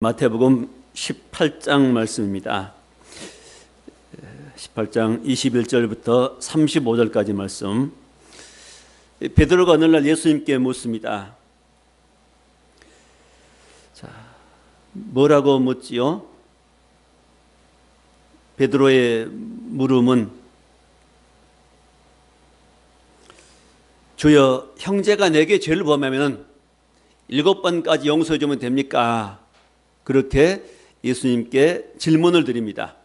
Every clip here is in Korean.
마태복음 18장 말씀입니다. 18장 21절부터 35절까지 말씀. 베드로가 어느 날 예수님께 묻습니다. 자, 뭐라고 묻지요? 베드로의 물음은 주여, 형제가 내게 죄를 범하면 7번까지 용서해 주면 됩니까? 그렇게 예수님께 질문을 드립니다.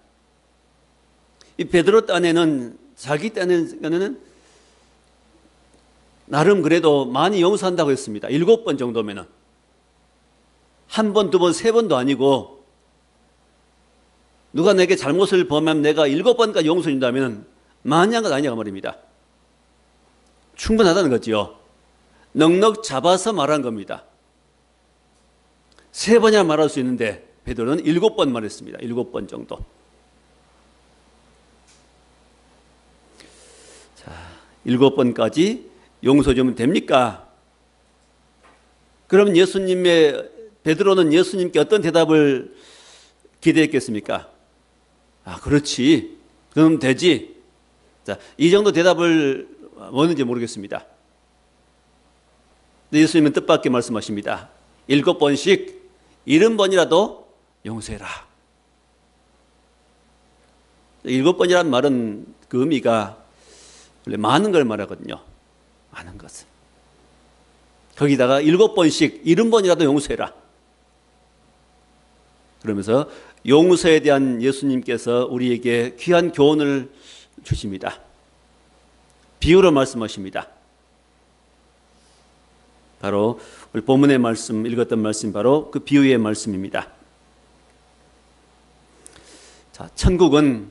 이 베드로 딴에는, 자기 딴에는 나름 그래도 많이 용서한다고 했습니다. 7번 정도면은. 1번, 2번, 3번도 아니고, 누가 내게 잘못을 범하면 내가 7번까지 용서해 준다면 많이 한 것 아니냐고 말입니다. 충분하다는 거죠. 넉넉 잡아서 말한 겁니다. 3번이나 말할 수 있는데 베드로는 7번 말했습니다. 7번 정도. 자, 7번까지 용서 주면 됩니까? 그럼 베드로는 예수님께 어떤 대답을 기대했겠습니까? 아, 그렇지. 그럼 되지. 자, 이 정도 대답을 뭐는지 모르겠습니다. 근데 예수님은 뜻밖의 말씀하십니다. 7번씩 70번이라도 용서해라. 7번이라는 말은 그 의미가 원래 많은 걸 말하거든요. 많은 것을. 거기다가 7번씩 70번이라도 용서해라. 그러면서 용서에 대한 예수님께서 우리에게 귀한 교훈을 주십니다. 비유로 말씀하십니다. 바로 우리 본문의 말씀, 읽었던 말씀 바로 그 비유의 말씀입니다. 자, 천국은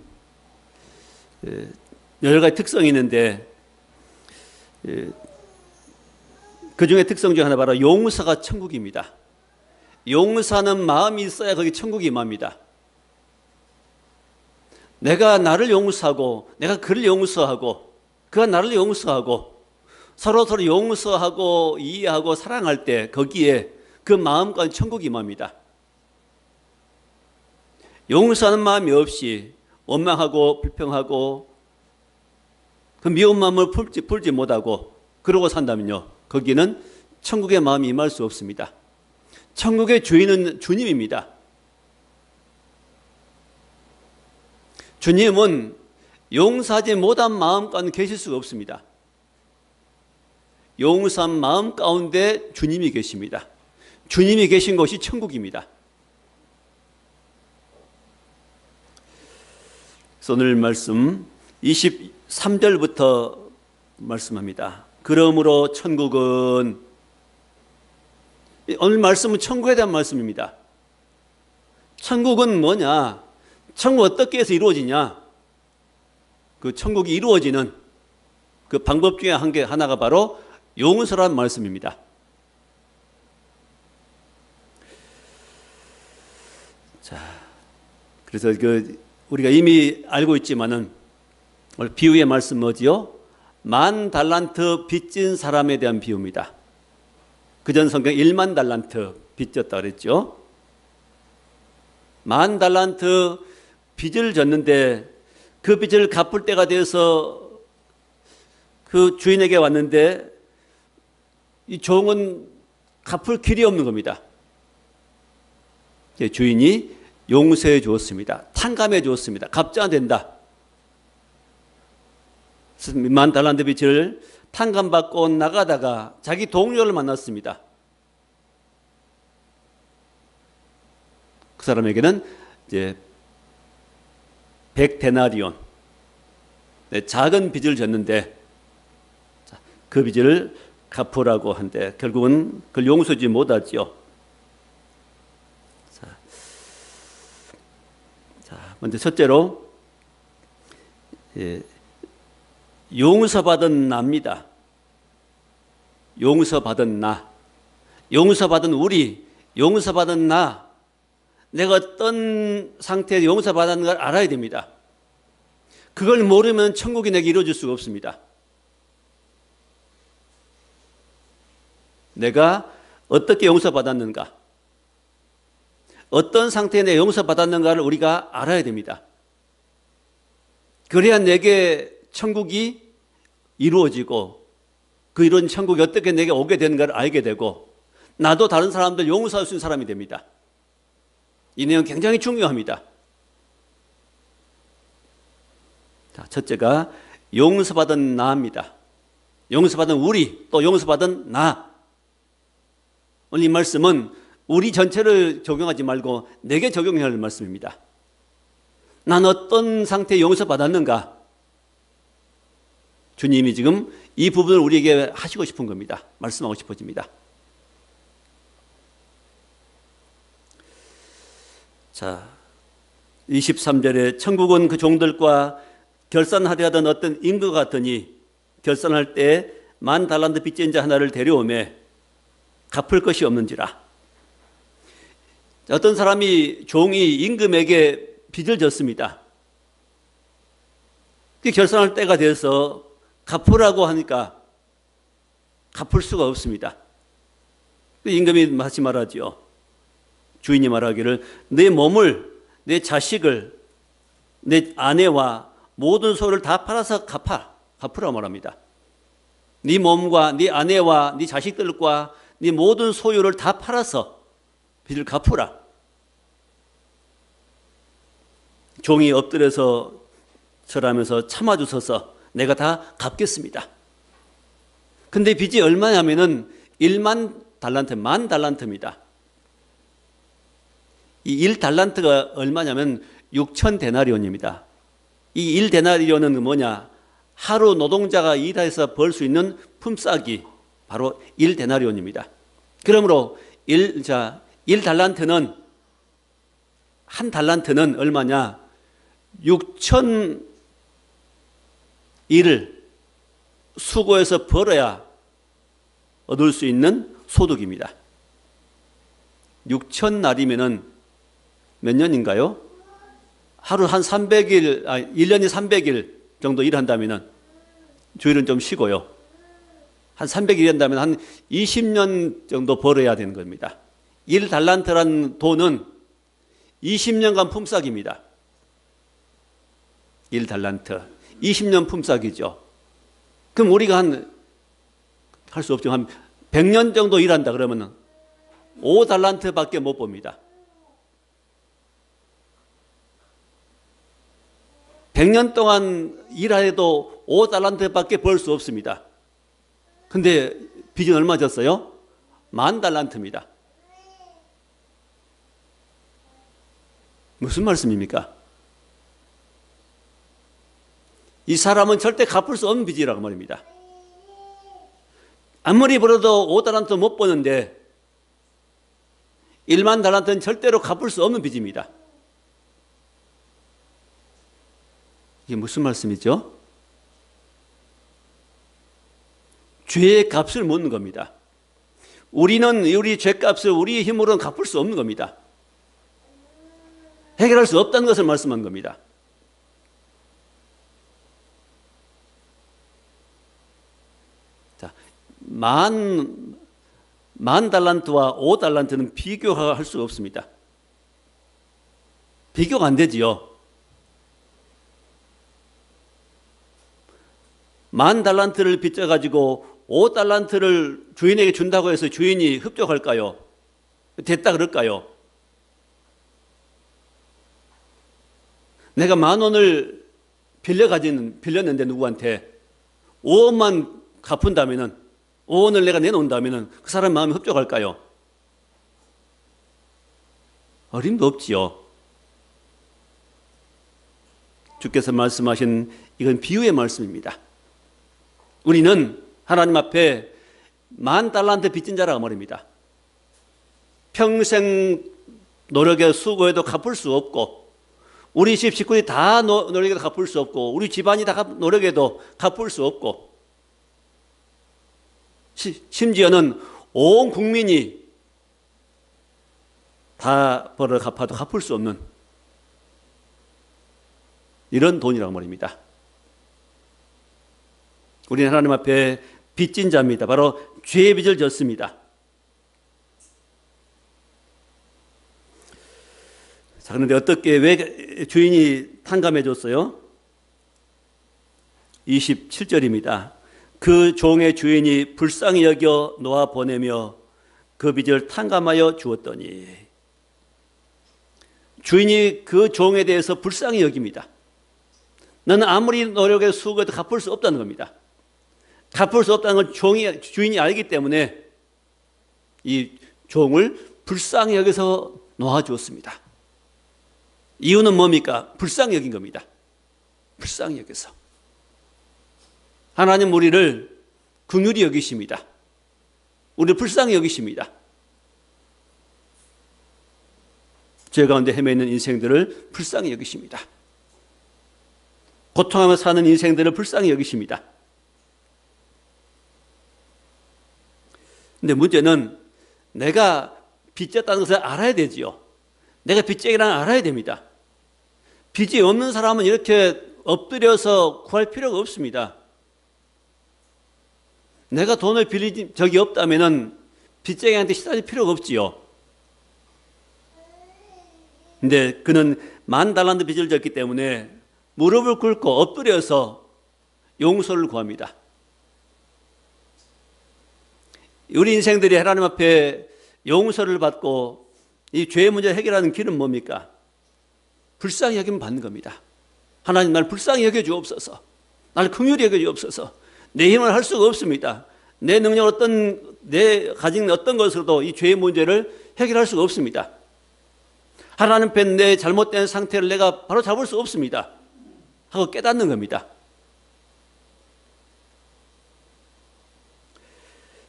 여러 가지 특성이 있는데 그 중에 특성 중 하나 바로 용서가 천국입니다. 용서하는 마음이 있어야 거기 천국이 임합니다. 내가 나를 용서하고 내가 그를 용서하고 그가 나를 용서하고 서로 용서하고 이해하고 사랑할 때 거기에 그 마음과 천국이 임합니다. 용서하는 마음이 없이 원망하고 불평하고 그 미운 마음을 풀지 못하고 그러고 산다면요, 거기는 천국의 마음이 임할 수 없습니다. 천국의 주인은 주님입니다. 주님은 용서하지 못한 마음과는 계실 수가 없습니다. 용서한 마음 가운데 주님이 계십니다. 주님이 계신 곳이 천국입니다. 그래서 오늘 말씀 23절부터 말씀합니다. 그러므로 천국은, 오늘 말씀은 천국에 대한 말씀입니다. 천국은 뭐냐? 천국 어떻게 해서 이루어지냐? 그 천국이 이루어지는 그 방법 중에 하나가 바로 용서라는 말씀입니다. 자, 그래서 우리가 이미 알고 있지만은 오늘 비유의 말씀 뭐지요? 10,000달란트 빚진 사람에 대한 비유입니다. 그전 성경 10,000달란트 빚졌다 그랬죠. 10,000달란트 빚을 졌는데 그 빚을 갚을 때가 되어서 그 주인에게 왔는데 이 종은 갚을 길이 없는 겁니다. 주인이 용서해 주었습니다. 탕감해 주었습니다. 갚지 않아도 된다. 10,000달란트 빚을 탕감받고 나가다가 자기 동료를 만났습니다. 그 사람에게는 이제 100데나리온, 작은 빚을 졌는데 그 빚을 갚으라고 한데 결국은 그걸 용서하지 못하지요. 자, 먼저 첫째로 용서받은 나입니다. 용서받은 나, 용서받은 우리, 용서받은 나, 내가 어떤 상태에서 용서받았는 걸 알아야 됩니다. 그걸 모르면 천국이 내게 이루어질 수가 없습니다. 내가 어떻게 용서받았는가? 어떤 상태에 내가 용서받았는가를 우리가 알아야 됩니다. 그래야 내게 천국이 이루어지고 그 이런 천국이 어떻게 내게 오게 되는가를 알게 되고 나도 다른 사람들 용서할 수 있는 사람이 됩니다. 이 내용 굉장히 중요합니다. 자, 첫째가 용서받은 나입니다. 용서받은 우리, 또 용서받은 나. 오늘 이 말씀은 우리 전체를 적용하지 말고 내게 적용해야 할 말씀입니다. 난 어떤 상태에 용서받았는가? 주님이 지금 이 부분을 우리에게 하시고 싶은 겁니다. 말씀하고 싶어집니다. 자, 23절에 천국은 그 종들과 결산하려 하던 어떤 임금과 같으니 결산할 때 10,000달란트 빚진 자 하나를 데려오매 갚을 것이 없는지라. 어떤 사람이 종이 임금에게 빚을 졌습니다. 결산할 때가 돼서 갚으라고 하니까 갚을 수가 없습니다. 임금이 다시 말하죠. 주인이 말하기를 내 몸을, 내 자식을, 내 아내와 모든 소유를 다 팔아서 갚으라고 말합니다. 네 몸과 네 아내와 네 자식들과 네 모든 소유를 다 팔아서 빚을 갚으라. 종이 엎드려서 절하면서 참아주셔서 내가 다 갚겠습니다. 근데 빚이 얼마냐면은 10,000달란트, 10,000달란트입니다. 이 1달란트가 얼마냐면 6,000데나리온입니다. 이 1데나리온은 뭐냐? 하루 노동자가 일해서 벌 수 있는 품삯이 바로 1데나리온입니다. 그러므로 1달란트는 한 달란트는 얼마냐? 6,000일을 수고해서 벌어야 얻을 수 있는 소득입니다. 6,000날이면은 몇 년인가요? 하루 한 300일, 1년에 300일 정도 일한다면은 주일은 좀 쉬고요. 한 300일 일한다면 한 20년 정도 벌어야 되는 겁니다. 1달란트라는 돈은 20년간 품삯입니다. 1달란트. 20년 품삯이죠. 그럼 우리가 할 수 없죠. 한 100년 정도 일한다 그러면은 5달란트밖에 못 봅니다. 100년 동안 일해도 5달란트밖에 벌 수 없습니다. 근데 빚은 얼마 졌어요? 10,000달란트입니다. 무슨 말씀입니까? 이 사람은 절대 갚을 수 없는 빚이라고 말입니다. 아무리 벌어도 5달란트 못 버는데 10,000달란트는 절대로 갚을 수 없는 빚입니다. 이게 무슨 말씀이죠? 죄의 값을 묻는 겁니다. 우리는 우리 죄값을 우리의 힘으로는 갚을 수 없는 겁니다. 해결할 수 없다는 것을 말씀한 겁니다. 자, 10,000달란트와 5달란트는 비교할 수가 없습니다. 비교가 안 되지요. 10,000달란트를 빚져가지고 5달란트를 주인에게 준다고 해서 주인이 흡족할까요? 됐다 그럴까요? 내가 10,000원을 빌렸는데 누구한테 5원만 갚은다면은 5원을 내가 내놓는다면은 그 사람 마음이 흡족할까요? 어림도 없지요. 주께서 말씀하신 이건 비유의 말씀입니다. 우리는 하나님 앞에 10,000달란트 빚진 자라고 말입니다. 평생 노력에 수고해도 갚을 수 없고 우리 집 식구들이 다 노력해도 갚을 수 없고 우리 집안이 다 노력해도 갚을 수 없고 심지어는 온 국민이 다 벌어 갚아도 갚을 수 없는 이런 돈이라고 말입니다. 우리는 하나님 앞에 빚진 자입니다. 바로 죄의 빚을 졌습니다. 자, 그런데 어떻게 왜 주인이 탕감해 줬어요? 27절입니다. 그 종의 주인이 불쌍히 여겨 놓아 보내며 그 빚을 탕감하여 주었더니, 주인이 그 종에 대해서 불쌍히 여깁니다. 너는 아무리 노력해서 수고해도 갚을 수 없다는 겁니다. 갚을 수 없다는 걸 주인이 알기 때문에 이 종을 불쌍히 여기서 놓아주었습니다. 이유는 뭡니까? 불쌍히 여긴 겁니다. 불쌍히 여기서. 하나님 우리를 긍휼히 여기십니다. 우리를 불쌍히 여기십니다. 죄 가운데 헤매있는 인생들을 불쌍히 여기십니다. 고통하며 사는 인생들을 불쌍히 여기십니다. 근데 문제는 내가 빚졌다는 것을 알아야 되지요. 내가 빚쟁이라는 걸 알아야 됩니다. 빚이 없는 사람은 이렇게 엎드려서 구할 필요가 없습니다. 내가 돈을 빌린 적이 없다면 빚쟁이한테 시달릴 필요가 없지요. 근데 그는 10,000달란트 빚을 졌기 때문에 무릎을 꿇고 엎드려서 용서를 구합니다. 우리 인생들이 하나님 앞에 용서를 받고 이 죄의 문제를 해결하는 길은 뭡니까? 불쌍히 여기면 받는 겁니다. 하나님 날 불쌍히 여겨주옵소서. 날 긍휼히 여겨주옵소서. 내 힘을 할 수가 없습니다. 내 능력 내 가진 어떤 것으로도 이 죄의 문제를 해결할 수가 없습니다. 하나님 앞에 내 잘못된 상태를 내가 바로 잡을 수 없습니다. 하고 깨닫는 겁니다.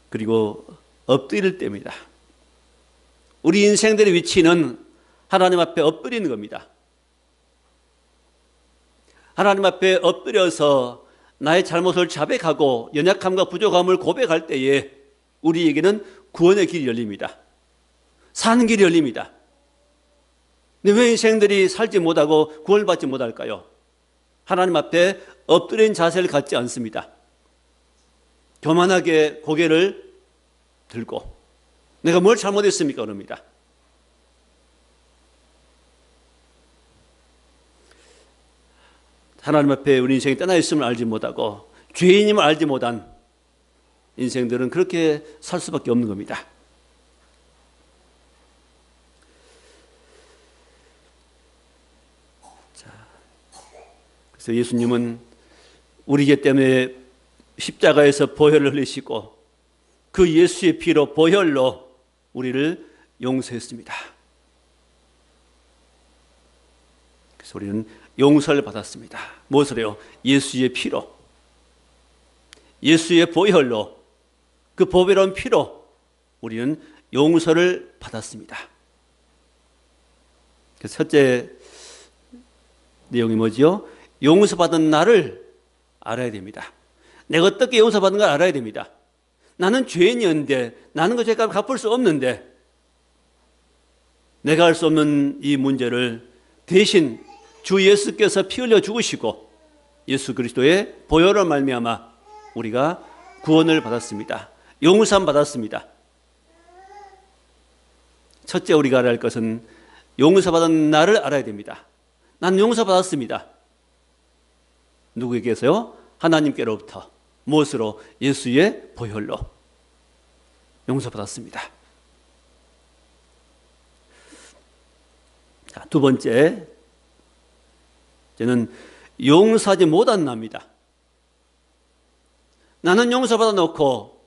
그리고 엎드릴 때입니다. 우리 인생들의 위치는 하나님 앞에 엎드리는 겁니다. 하나님 앞에 엎드려서 나의 잘못을 자백하고 연약함과 부족함을 고백할 때에 우리에게는 구원의 길이 열립니다. 사는 길이 열립니다. 근데 왜 인생들이 살지 못하고 구원을 받지 못할까요? 하나님 앞에 엎드린 자세를 갖지 않습니다. 교만하게 고개를 들고 내가 뭘 잘못했습니까? 그럽니다. 하나님 앞에 우리 인생이 떠나 있음을 알지 못하고 죄인임을 알지 못한 인생들은 그렇게 살 수밖에 없는 겁니다. 자, 그래서 예수님은 우리 죄 때문에 십자가에서 보혈을 흘리시고 그 예수의 피로 보혈로 우리를 용서했습니다. 그래서 우리는 용서를 받았습니다. 무엇으로요? 예수의 피로, 예수의 보혈로, 그 보배로운 피로 우리는 용서를 받았습니다. 그래서 첫째 내용이 뭐지요? 용서받은 나를 알아야 됩니다. 내가 어떻게 용서받은 걸 알아야 됩니다. 나는 죄인이었는데, 나는 그 죄값을 갚을 수 없는데, 내가 할 수 없는 이 문제를 대신 주 예수께서 피 흘려 죽으시고 예수 그리스도의 보혈로 말미암아 우리가 구원을 받았습니다. 용서함 받았습니다. 첫째 우리가 알아야 할 것은 용서받은 나를 알아야 됩니다. 난 용서받았습니다. 누구에게서요? 하나님께로부터. 무엇으로? 예수의 보혈로 용서받았습니다. 자, 두 번째, 저는 용서하지 못한 나입니다. 나는 용서받아 놓고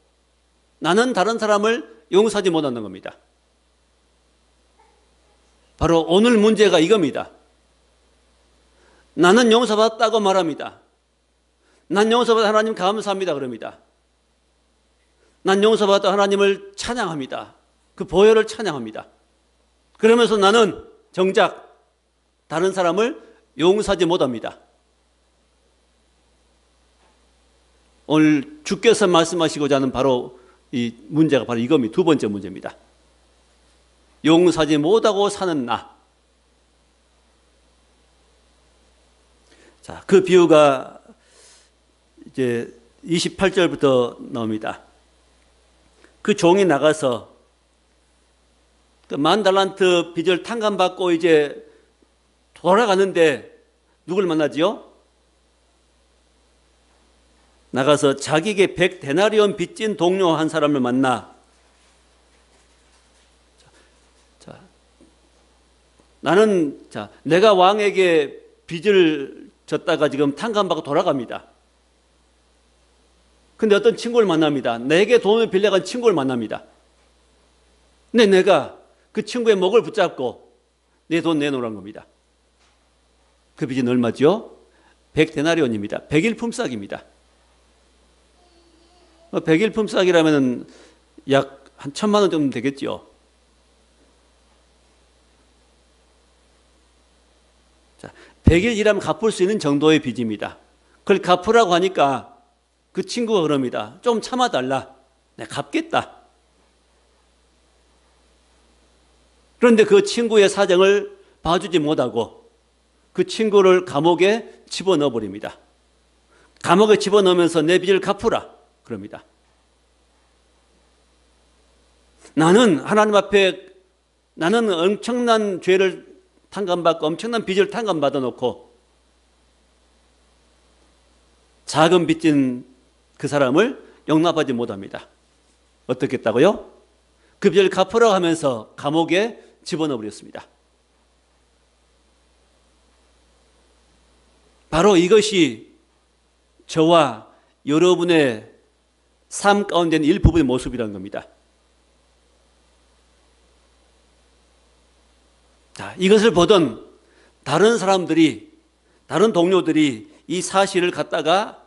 나는 다른 사람을 용서하지 못하는 겁니다. 바로 오늘 문제가 이겁니다. 나는 용서받았다고 말합니다. 난 용서받아 하나님 감사합니다 그럽니다. 난 용서받아 하나님을 찬양합니다. 그 보혈을 찬양합니다. 그러면서 나는 정작 다른 사람을 용서하지 못합니다. 오늘 주께서 말씀하시고자 하는 바로 이 문제가 바로 이겁니다. 두 번째 문제입니다. 용서하지 못하고 사는 나. 자, 그 비유가 이제 28절부터 나옵니다. 그 종이 나가서 그 10,000달란트 빚을 탕감받고 이제 돌아가는데 누굴 만나지요? 나가서 자기에게 100데나리온 빚진 동료 한 사람을 만나, 나는 내가 왕에게 빚을 졌다가 지금 탕감받고 돌아갑니다. 근데 어떤 친구를 만납니다. 내게 돈을 빌려간 친구를 만납니다. 근데 내가 그 친구의 목을 붙잡고 내 돈 내놓으라는 겁니다. 그 빚은 얼마죠? 100데나리온입니다. 100일 품삯입니다. 100일 품삯이라면 약 한 1,000만 원 정도 되겠죠. 자, 100일 일하면 갚을 수 있는 정도의 빚입니다. 그걸 갚으라고 하니까 그 친구가 그럽니다. 좀 참아달라. 내가 갚겠다. 그런데 그 친구의 사정을 봐주지 못하고 그 친구를 감옥에 집어넣어 버립니다. 감옥에 집어넣으면서 내 빚을 갚으라 그럽니다. 나는 하나님 앞에 나는 엄청난 죄를 탕감받고 엄청난 빚을 탕감받아 놓고 작은 빚진 그 사람을 용납하지 못합니다. 어떻게 했다고요? 그 빚을 갚으라고 하면서 감옥에 집어넣어 버렸습니다. 바로 이것이 저와 여러분의 삶 가운데 있는 일부분의 모습이라는 겁니다. 자, 이것을 보던 다른 사람들이, 다른 동료들이 이 사실을 갖다가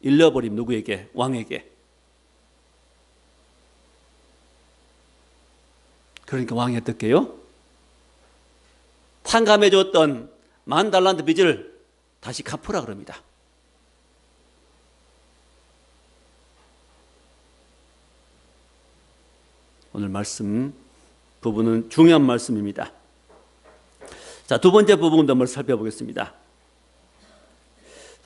일러버림. 누구에게? 왕에게. 그러니까 왕이 어떻게 해요? 탕감해 줬던 10,000달란트 빚을 다시 갚으라 그럽니다. 오늘 말씀 부분은 중요한 말씀입니다. 자, 두 번째 부분도 한번 살펴보겠습니다.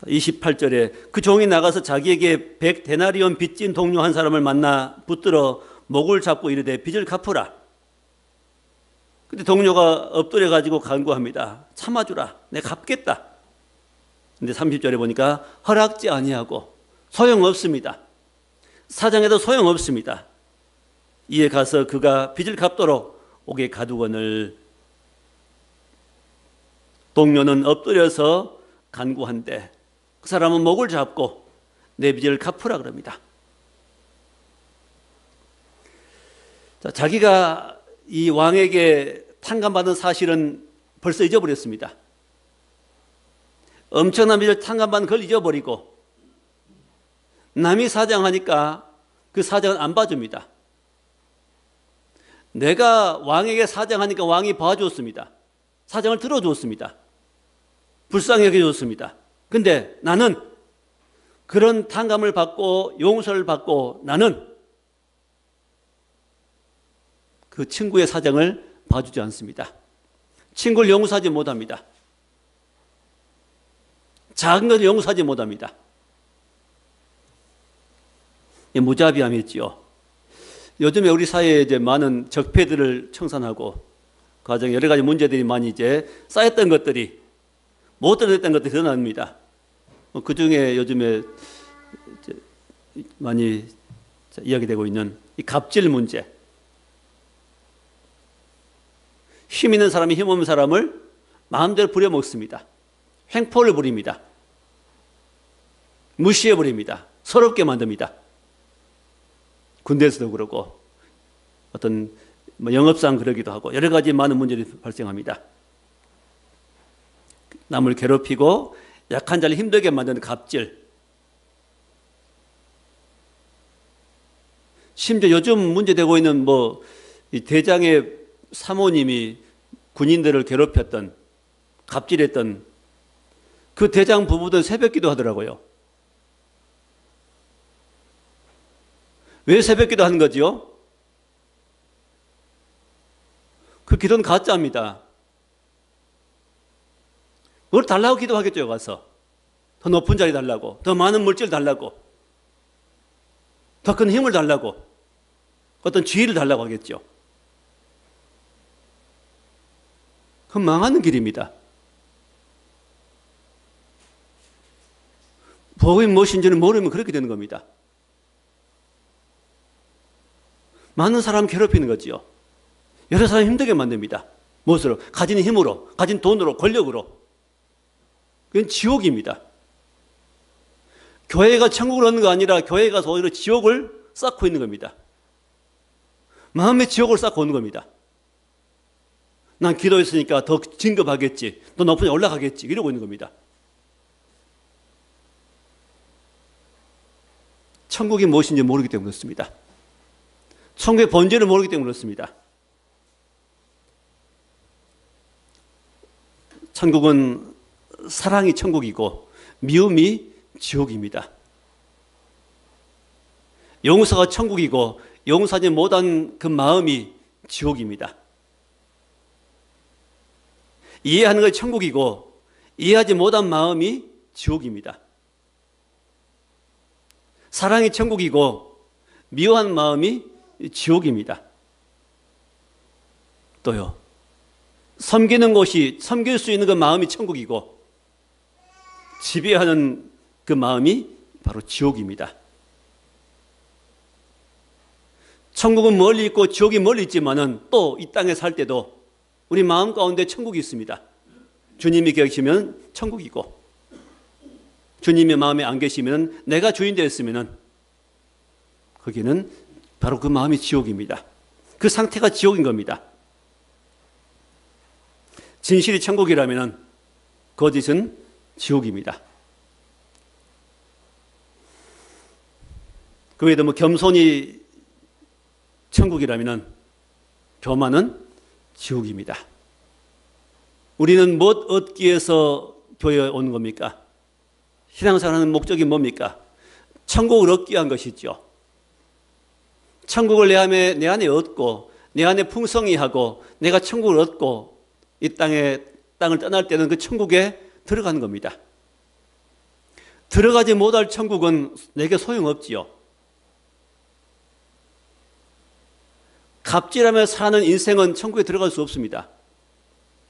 28절에 그 종이 나가서 자기에게 100데나리온 빚진 동료 한 사람을 만나 붙들어 목을 잡고 이르되 빚을 갚으라. 근데 동료가 엎드려 가지고 간구합니다. 참아주라. 내가 갚겠다. 근데 30절에 보니까 허락지 아니하고 소용없습니다. 사정해도 소용없습니다. 이에 가서 그가 빚을 갚도록 옥에 가두거늘 동료는 엎드려서 간구한데 그 사람은 목을 잡고 내 빚을 갚으라 그럽니다. 자, 자기가 이 왕에게 탕감받은 사실은 벌써 잊어버렸습니다. 엄청난 빚을 탕감받은 걸 잊어버리고 남이 사정하니까 그 사정은 안 봐줍니다. 내가 왕에게 사정하니까 왕이 봐줬습니다. 사정을 들어줬습니다. 불쌍히 여겨줬습니다. 근데 나는 그런 탕감을 받고 용서를 받고 나는 그 친구의 사정을 봐주지 않습니다. 친구를 용서하지 못합니다. 작은 것을 용서하지 못합니다. 무자비함이지요. 요즘에 우리 사회에 이제 많은 적폐들을 청산하고 가정 여러 가지 문제들이 많이 이제 쌓였던 것들이 못 드러냈던 것들이 드러납니다. 그 중에 요즘에 많이 이야기되고 있는 이 갑질 문제. 힘 있는 사람이 힘 없는 사람을 마음대로 부려먹습니다. 횡포를 부립니다. 무시해버립니다. 서럽게 만듭니다. 군대에서도 그러고 어떤 영업상 그러기도 하고 여러 가지 많은 문제들이 발생합니다. 남을 괴롭히고 약한 자를 힘들게 만드는 갑질. 심지어 요즘 문제되고 있는 이 대장의 사모님이 군인들을 괴롭혔던 갑질했던 그 대장 부부들 새벽기도 하더라고요. 왜 새벽기도 하는 거지요? 그 기도는 가짜입니다. 뭘 달라고 기도하겠죠, 가서. 더 높은 자리 달라고, 더 많은 물질 달라고, 더 큰 힘을 달라고, 어떤 지위를 달라고 하겠죠. 그건 망하는 길입니다. 복음이 무엇인지는 모르면 그렇게 되는 겁니다. 많은 사람 괴롭히는 거지요. 여러 사람 힘들게 만듭니다. 무엇으로? 가진 힘으로, 가진 돈으로, 권력으로. 그건 지옥입니다. 교회가 천국을 얻는 거 아니라 교회에 가서 오히려 지옥을 쌓고 있는 겁니다. 마음의 지옥을 쌓고 오는 겁니다. 난 기도했으니까 더 진급하겠지, 더 높은 데 올라가겠지, 이러고 있는 겁니다. 천국이 무엇인지 모르기 때문에 그렇습니다. 천국의 본질을 모르기 때문에 그렇습니다. 천국은 사랑이 천국이고 미움이 지옥입니다. 용서가 천국이고 용서하지 못한 그 마음이 지옥입니다. 이해하는 것이 천국이고 이해하지 못한 마음이 지옥입니다. 사랑이 천국이고 미워한 마음이 지옥입니다. 또요, 섬기는 곳이, 섬길 수 있는 그 마음이 천국이고 지배하는 그 마음이 바로 지옥입니다. 천국은 멀리 있고 지옥이 멀리 있지만은 또 이 땅에 살 때도 우리 마음 가운데 천국이 있습니다. 주님이 계시면 천국이고, 주님의 마음에 안 계시면, 내가 주인 되었으면 거기는 바로 그 마음이 지옥입니다. 그 상태가 지옥인 겁니다. 진실이 천국이라면 거짓은 지옥입니다. 그 외에도 겸손이 천국이라면 교만은 지옥입니다. 우리는 무엇 얻기 위해서 교회에 온 겁니까? 신앙생활하는 목적이 뭡니까? 천국을 얻기 위한 것이죠. 천국을 내 안에 얻고 내 안에 풍성히 하고 내가 천국을 얻고 이 땅을 떠날 때는 그 천국에 들어가는 겁니다. 들어가지 못할 천국은 내게 소용없지요. 갑질하며 사는 인생은 천국에 들어갈 수 없습니다.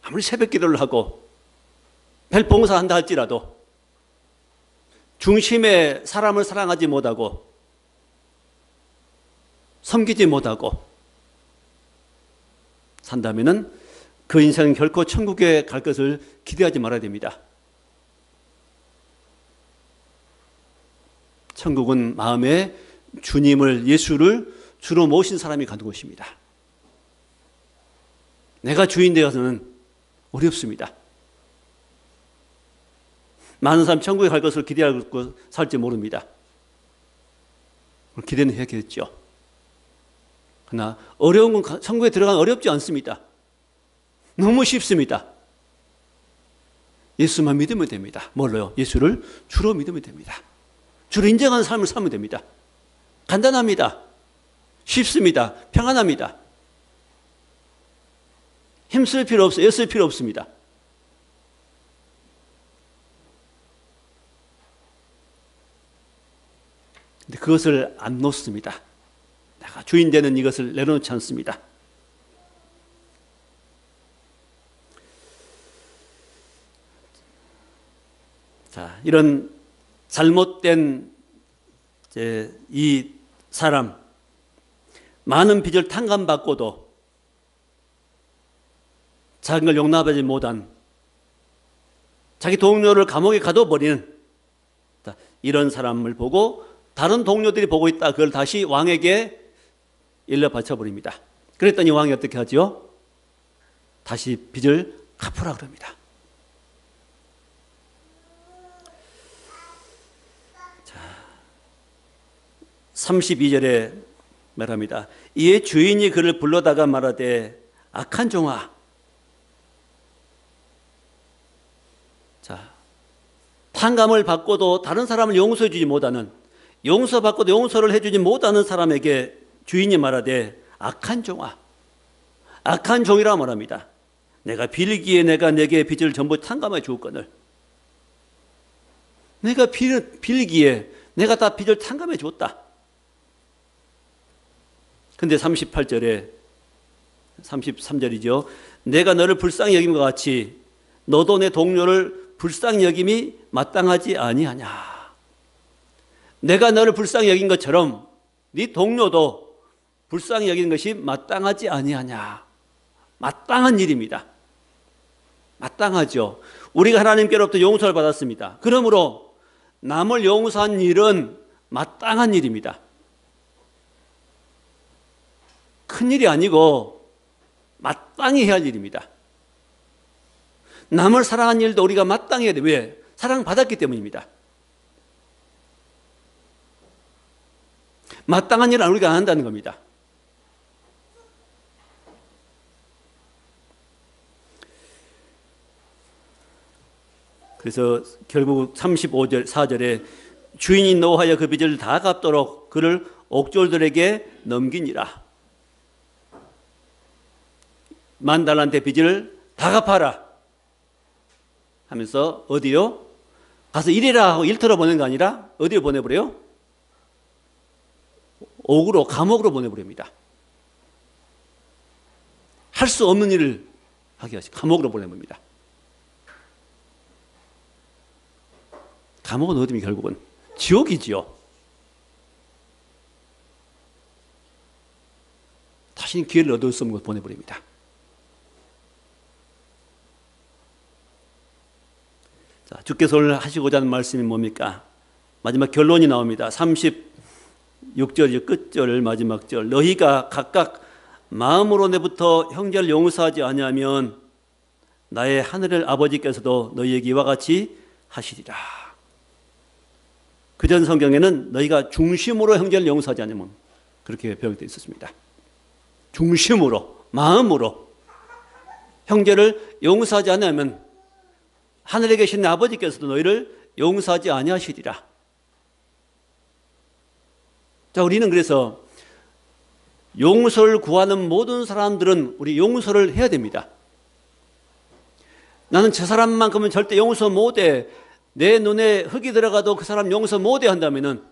아무리 새벽 기도를 하고 별 봉사한다 할지라도 중심에 사람을 사랑하지 못하고 섬기지 못하고 산다면은 그 인생은 결코 천국에 갈 것을 기대하지 말아야 됩니다. 천국은 마음에 주님을, 예수를 주로 모신 사람이 가는 곳입니다. 내가 주인 되어서는 어렵습니다. 많은 사람 천국에 갈 것을 기대하고 살지 모릅니다. 기대는 해야겠죠. 그러나 어려운 건 천국에 들어가면 어렵지 않습니다. 너무 쉽습니다. 예수만 믿으면 됩니다. 뭘로요? 예수를 주로 믿으면 됩니다. 주로 인정하는 삶을 살면 됩니다. 간단합니다. 쉽습니다. 평안합니다. 힘쓸 필요 없어요. 애쓸 필요 없습니다. 근데 그것을 안 놓습니다. 내가 주인 되는 이것을 내려놓지 않습니다. 자, 이런 잘못된 이 사람, 많은 빚을 탕감받고도 작은 걸 용납하지 못한, 자기 동료를 감옥에 가둬버리는 이런 사람을 보고 다른 동료들이 보고 있다. 그걸 다시 왕에게 일러 바쳐버립니다. 그랬더니 왕이 어떻게 하죠? 다시 빚을 갚으라 그럽니다. 32절에 말합니다. 이에 주인이 그를 불러다가 말하되 악한 종아. 자, 탕감을 받고도 다른 사람을 용서해 주지 못하는, 용서받고도 용서를 해주지 못하는 사람에게 주인이 말하되 악한 종아. 악한 종이라 말합니다. 내가 빌기에 내가 내게 빚을 전부 탕감해 주었거늘. 내가 빌기에 내가 다 빚을 탕감해 줬다. 근데 38절에 33절이죠. 내가 너를 불쌍히 여김과 같이 너도 내 동료를 불쌍히 여김이 마땅하지 아니하냐. 내가 너를 불쌍히 여긴 것처럼 네 동료도 불쌍히 여기는 것이 마땅하지 아니하냐. 마땅한 일입니다. 마땅하죠. 우리가 하나님께로부터 용서를 받았습니다. 그러므로 남을 용서한 일은 마땅한 일입니다. 큰 일이 아니고 마땅히 해야 할 일입니다. 남을 사랑한 일도 우리가 마땅히 해야 돼요. 왜? 사랑받았기 때문입니다. 마땅한 일은 우리가 안 한다는 겁니다. 그래서 결국 35절, 4절에 주인이 노하여 그 빚을 다 갚도록 그를 옥졸들에게 넘기니라. 10,000달란트의 빚을 다 갚아라 하면서 어디요? 가서 일해라 하고 일터로 보낸 거 아니라 어디로 보내버려요? 옥으로, 감옥으로 보내버립니다. 할 수 없는 일을 하게 하시 감옥으로 보내버립니다. 감옥은 어디입니까? 결국은 지옥이지요. 다시는 기회를 얻을 수 없는 곳 보내버립니다. 자, 주께서 오늘 하시고자 하는 말씀이 뭡니까? 마지막 결론이 나옵니다. 36절 끝절 마지막 절. 너희가 각각 마음으로 내부터 형제를 용서하지 아니하면 나의 하늘의 아버지께서도 너희에게 이와 같이 하시리라. 그전 성경에는 너희가 중심으로 형제를 용서하지 않으면 그렇게 배역되어 있었습니다. 중심으로, 마음으로 형제를 용서하지 않으면 하늘에 계신 아버지께서도 너희를 용서하지 아니하시리라. 자, 우리는 그래서 용서를 구하는 모든 사람들은 우리 용서를 해야 됩니다. 나는 저 사람만큼은 절대 용서 못해. 내 눈에 흙이 들어가도 그 사람 용서 못해 한다면은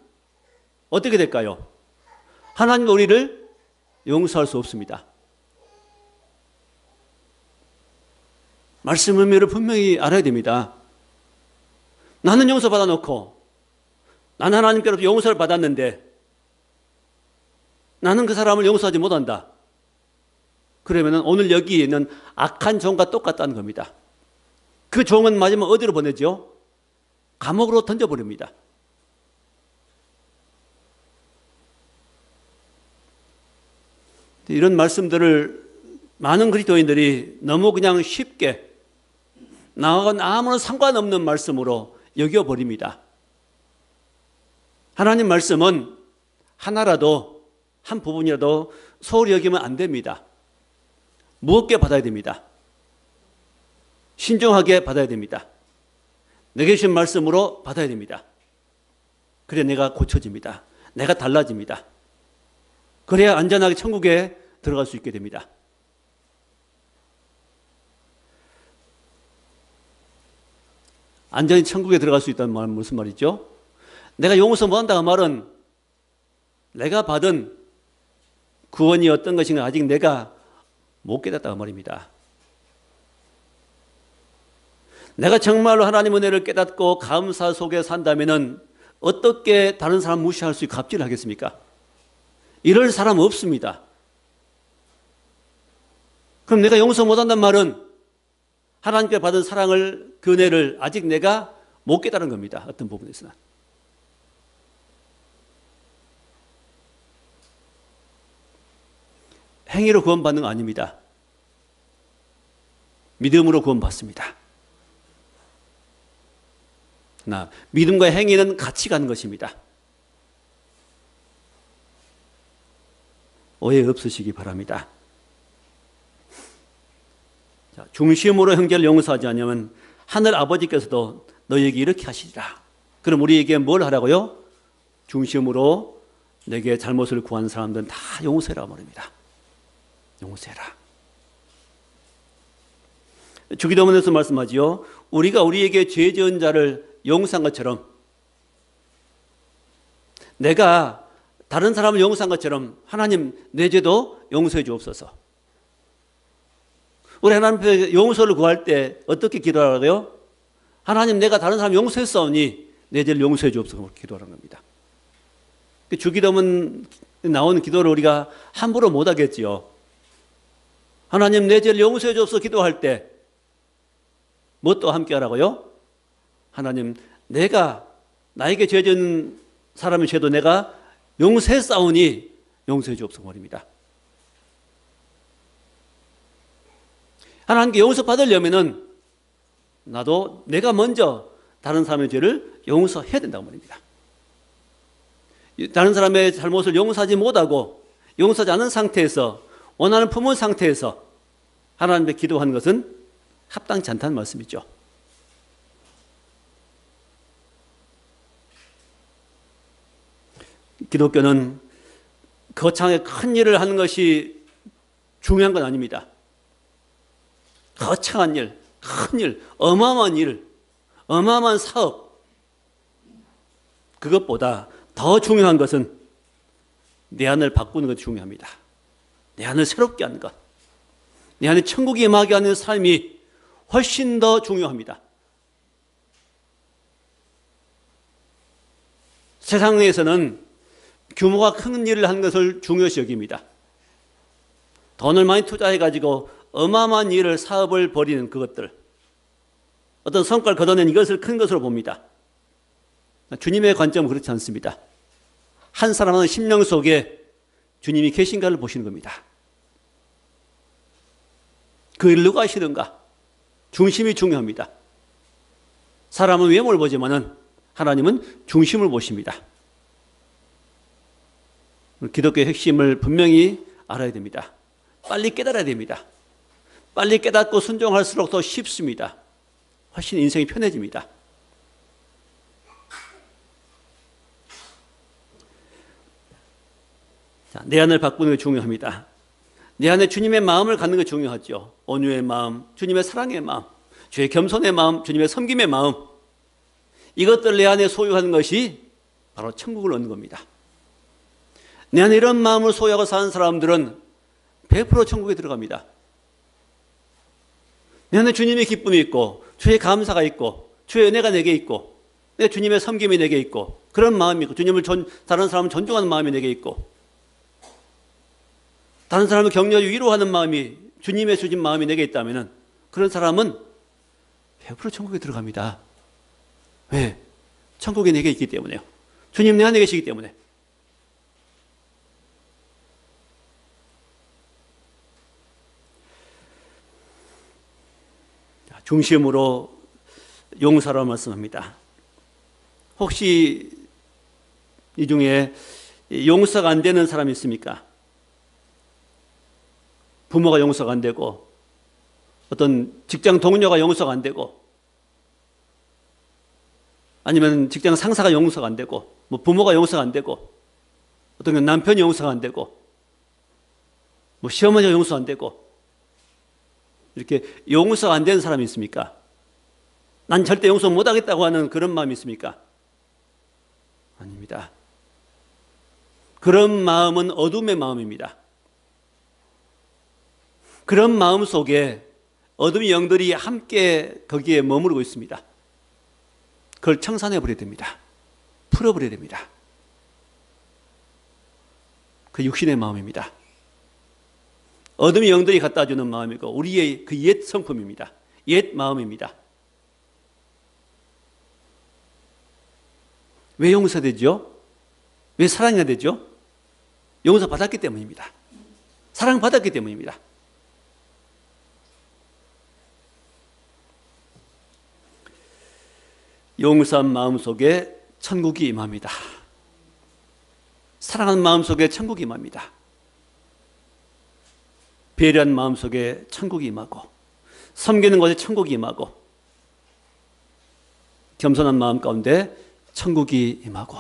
어떻게 될까요? 하나님은 우리를 용서할 수 없습니다. 말씀 의미를 분명히 알아야 됩니다. 나는 용서받아 놓고 나는 하나님께로부터 용서를 받았는데 나는 그 사람을 용서하지 못한다. 그러면 오늘 여기 있는 악한 종과 똑같다는 겁니다. 그 종은 마지막 어디로 보내죠? 감옥으로 던져버립니다. 이런 말씀들을 많은 그리스도인들이 너무 그냥 쉽게 나하고는 아무런 상관없는 말씀으로 여겨버립니다. 하나님 말씀은 하나라도 한 부분이라도 소홀히 여기면 안 됩니다. 무겁게 받아야 됩니다. 신중하게 받아야 됩니다. 내게 주신 말씀으로 받아야 됩니다. 그래야 내가 고쳐집니다. 내가 달라집니다. 그래야 안전하게 천국에 들어갈 수 있게 됩니다. 안전히 천국에 들어갈 수 있다는 말은 무슨 말이죠? 내가 용서 못한다는 말은 내가 받은 구원이 어떤 것인가 아직 내가 못 깨닫다는 말입니다. 내가 정말로 하나님 은혜를 깨닫고 감사 속에 산다면 어떻게 다른 사람 무시할 수 있고 갑질을 하겠습니까? 이럴 사람 없습니다. 그럼 내가 용서 못한단 말은 하나님께 받은 사랑을, 그 은혜를 아직 내가 못 깨달은 겁니다. 어떤 부분에서는. 행위로 구원받는 거 아닙니다. 믿음으로 구원받습니다. 그러나 믿음과 행위는 같이 가는 것입니다. 오해 없으시기 바랍니다. 자, 중심으로 형제를 용서하지 않으면 하늘 아버지께서도 너희에게 이렇게 하시리라. 그럼 우리에게 뭘 하라고요? 중심으로 내게 잘못을 구한 사람들은 다 용서해라 말입니다. 용서해라. 주기도문에서 말씀하지요. 우리가 우리에게 죄 지은 자를 용서한 것처럼 내가 다른 사람을 용서한 것처럼 하나님 내 죄도 용서해 주옵소서. 우리 하나님 앞에 용서를 구할 때 어떻게 기도하라고요? 하나님, 내가 다른 사람 용서했사오니 내 죄를 용서해 주옵소서 기도하는 겁니다. 주기도문 나오는 기도를 우리가 함부로 못 하겠지요. 하나님, 내 죄를 용서해 주옵소서 기도할 때 무엇도 함께 하라고요? 하나님, 내가 나에게 죄 지은 사람의 죄도 내가 용서했사오니 용서해 주옵소서 말입니다. 하나님께 용서받으려면은 나도 내가 먼저 다른 사람의 죄를 용서해야 된다고 말입니다. 다른 사람의 잘못을 용서하지 못하고 용서하지 않은 상태에서 원하는 품은 상태에서 하나님께 기도하는 것은 합당치 않다는 말씀이죠. 기독교는 거창하게 큰 일을 하는 것이 중요한 건 아닙니다. 거창한 일, 큰 일, 어마어마한 일, 어마어마한 사업, 그것보다 더 중요한 것은 내 안을 바꾸는 것이 중요합니다. 내 안을 새롭게 하는 것, 내 안에 천국이 임하게 하는 삶이 훨씬 더 중요합니다. 세상에서는 규모가 큰 일을 하는 것을 중요시 여깁니다. 돈을 많이 투자해가지고 어마어마한 일을, 사업을 벌이는 그것들, 어떤 성과를 거둬낸 이것을 큰 것으로 봅니다. 주님의 관점은 그렇지 않습니다. 한 사람의 심령 속에 주님이 계신가를 보시는 겁니다. 그 일을 누가 하시는가? 중심이 중요합니다. 사람은 외모를 보지만은 하나님은 중심을 보십니다. 기독교의 핵심을 분명히 알아야 됩니다. 빨리 깨달아야 됩니다. 빨리 깨닫고 순종할수록 더 쉽습니다. 훨씬 인생이 편해집니다. 자, 내 안을 바꾸는 게 중요합니다. 내 안에 주님의 마음을 갖는 게 중요하죠. 온유의 마음, 주님의 사랑의 마음, 주의 겸손의 마음, 주님의 섬김의 마음, 이것들 내 안에 소유하는 것이 바로 천국을 얻는 겁니다. 내 안에 이런 마음을 소유하고 사는 사람들은 100% 천국에 들어갑니다. 내 안에 주님의 기쁨이 있고 주의 감사가 있고 주의 은혜가 내게 있고 내 주님의 섬김이 내게 있고 그런 마음이 있고 주님을 다른 사람을 존중하는 마음이 내게 있고 다른 사람을 격려하고 위로하는 마음이 주님의 주신 마음이 내게 있다면 그런 사람은 100% 천국에 들어갑니다. 왜? 천국이 내게 있기 때문에요. 주님 내 안에 계시기 때문에. 중심으로 용서라고 말씀합니다. 혹시 이 중에 용서가 안 되는 사람이 있습니까? 부모가 용서가 안 되고 어떤 직장 동료가 용서가 안 되고 아니면 직장 상사가 용서가 안 되고 뭐 부모가 용서가 안 되고 어떤 남편이 용서가 안 되고 뭐 시어머니가 용서 안 되고 이렇게 용서가 안 되는 사람이 있습니까? 난 절대 용서 못하겠다고 하는 그런 마음이 있습니까? 아닙니다. 그런 마음은 어둠의 마음입니다. 그런 마음 속에 어둠의 영들이 함께 거기에 머무르고 있습니다. 그걸 청산해버려야 됩니다. 풀어버려야 됩니다. 그 육신의 마음입니다. 어둠의 영들이 갖다 주는 마음이고 우리의 그 옛 성품입니다. 옛 마음입니다. 왜 용서되죠? 왜 사랑해야 되죠? 용서받았기 때문입니다. 사랑받았기 때문입니다. 용서한 마음 속에 천국이 임합니다. 사랑하는 마음 속에 천국이 임합니다. 배려한 마음 속에 천국이 임하고 섬기는 것에 천국이 임하고 겸손한 마음 가운데 천국이 임하고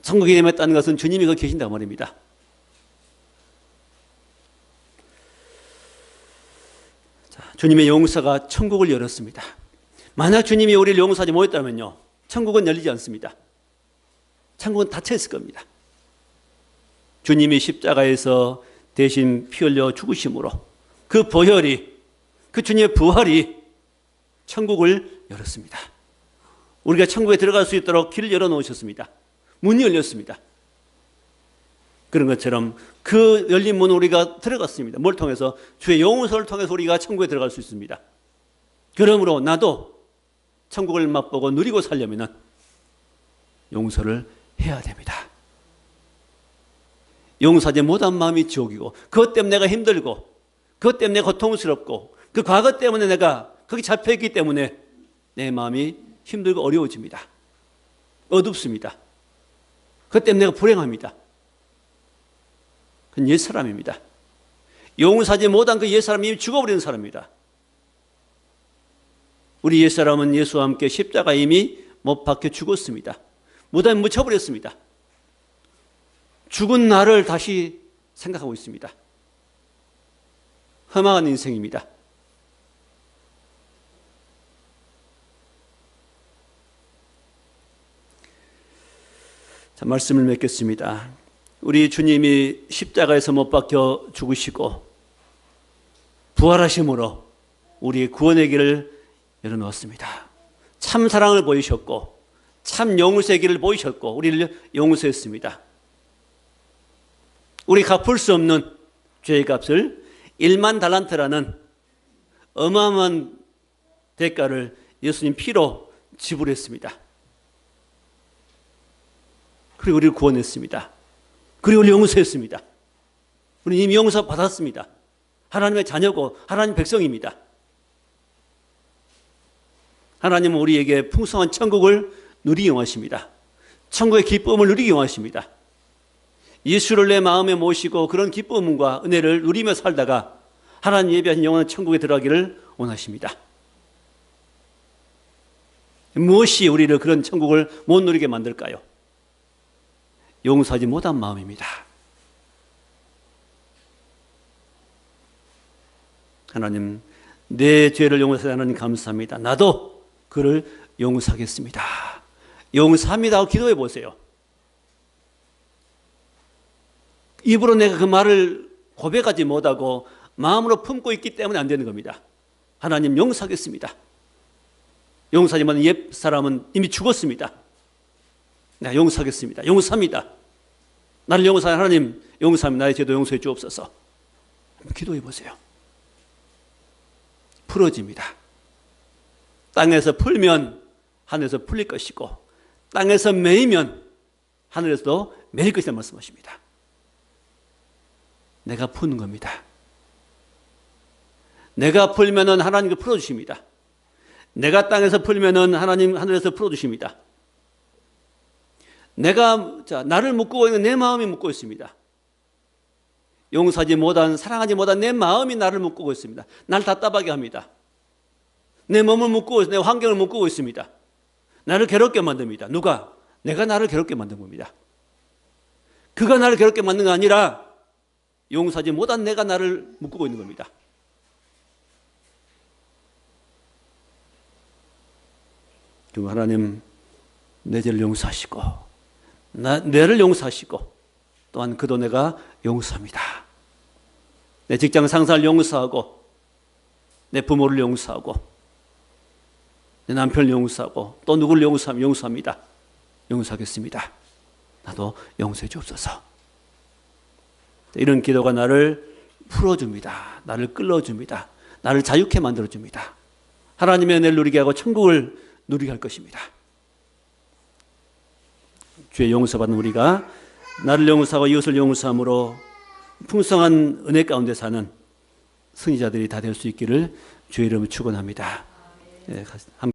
천국이 임했다는 것은 주님이 거기 계신다고 말입니다. 자, 주님의 용서가 천국을 열었습니다. 만약 주님이 우리를 용서하지 못했다면요 천국은 열리지 않습니다. 천국은 닫혀 있을 겁니다. 주님이 십자가에서 대신 피 흘려 죽으심으로 그 보혈이, 그 주님의 부활이 천국을 열었습니다. 우리가 천국에 들어갈 수 있도록 길을 열어놓으셨습니다. 문이 열렸습니다. 그런 것처럼 그 열린 문을 우리가 들어갔습니다. 뭘 통해서? 주의 용서를 통해서 우리가 천국에 들어갈 수 있습니다. 그러므로 나도 천국을 맛보고 누리고 살려면 용서를 해야 됩니다. 용서하지 못한 마음이 지옥이고, 그것 때문에 내가 힘들고, 그것 때문에 고통스럽고, 그 과거 때문에 내가 거기 잡혀있기 때문에 내 마음이 힘들고 어려워집니다. 어둡습니다. 그것 때문에 내가 불행합니다. 그건 옛사람입니다. 용서하지 못한 그 옛사람이 이미 죽어버린 사람입니다. 우리 옛사람은 예수와 함께 십자가에 이미 못 박혀 죽었습니다. 무덤에 묻혀버렸습니다. 죽은 나를 다시 생각하고 있습니다. 허망한 인생입니다. 자, 말씀을 맺겠습니다. 우리 주님이 십자가에서 못 박혀 죽으시고 부활하심으로 우리의 구원의 길을 열어놓았습니다. 참 사랑을 보이셨고 참 용서의 길을 보이셨고 우리를 용서했습니다. 우리 갚을 수 없는 죄의 값을 1만 달란트라는 어마어마한 대가를 예수님 피로 지불했습니다. 그리고 우리를 구원했습니다. 그리고 우리를 용서했습니다. 우리는 이미 용서 받았습니다. 하나님의 자녀고 하나님 백성입니다. 하나님은 우리에게 풍성한 천국을 누리기 원하십니다. 천국의 기쁨을 누리기 원하십니다. 예수를 내 마음에 모시고 그런 기쁨과 은혜를 누리며 살다가 하나님 예비하신 영원한 천국에 들어가기를 원하십니다. 무엇이 우리를 그런 천국을 못 누리게 만들까요? 용서하지 못한 마음입니다. 하나님, 내 죄를 용서해 하나님 감사합니다. 나도 그를 용서하겠습니다. 용서합니다 하고 기도해 보세요. 입으로 내가 그 말을 고백하지 못하고 마음으로 품고 있기 때문에 안 되는 겁니다. 하나님 용서하겠습니다. 용서하지 못한 옛 사람은 이미 죽었습니다. 내가 용서하겠습니다. 용서합니다. 나를 용서하는 하나님 용서합니다. 나의 죄도 용서해 주옵소서. 기도해 보세요. 풀어집니다. 땅에서 풀면 하늘에서 풀릴 것이고 땅에서 매이면 하늘에서도 매일 것이라 말씀하십니다. 내가 푸는 겁니다. 내가 풀면은 하나님께 풀어주십니다. 내가 땅에서 풀면은 하나님 하늘에서 풀어주십니다. 나를 묶고 있는 내 마음이 묶고 있습니다. 용서하지 못한, 사랑하지 못한 내 마음이 나를 묶고 있습니다. 나를 답답하게 합니다. 내 몸을 묶고 있습니다. 내 환경을 묶고 있습니다. 나를 괴롭게 만듭니다. 누가? 내가 나를 괴롭게 만든 겁니다. 그가 나를 괴롭게 만든 게 아니라 용서하지 못한 내가 나를 묶고 있는 겁니다. 그리고 하나님 내 죄를 용서하시고 내를 용서하시고 또한 그도 내가 용서합니다. 내 직장 상사를 용서하고 내 부모를 용서하고 내 남편을 용서하고 또 누구를 용서하면 용서합니다. 용서하겠습니다. 나도 용서해 주옵소서. 이런 기도가 나를 풀어줍니다. 나를 끌어줍니다. 나를 자유케 만들어줍니다. 하나님의 은혜를 누리게 하고 천국을 누리게 할 것입니다. 주의 용서받은 우리가 나를 용서하고 이웃을 용서함으로 풍성한 은혜 가운데 사는 승리자들이 다 될 수 있기를 주의 이름으로 축원합니다.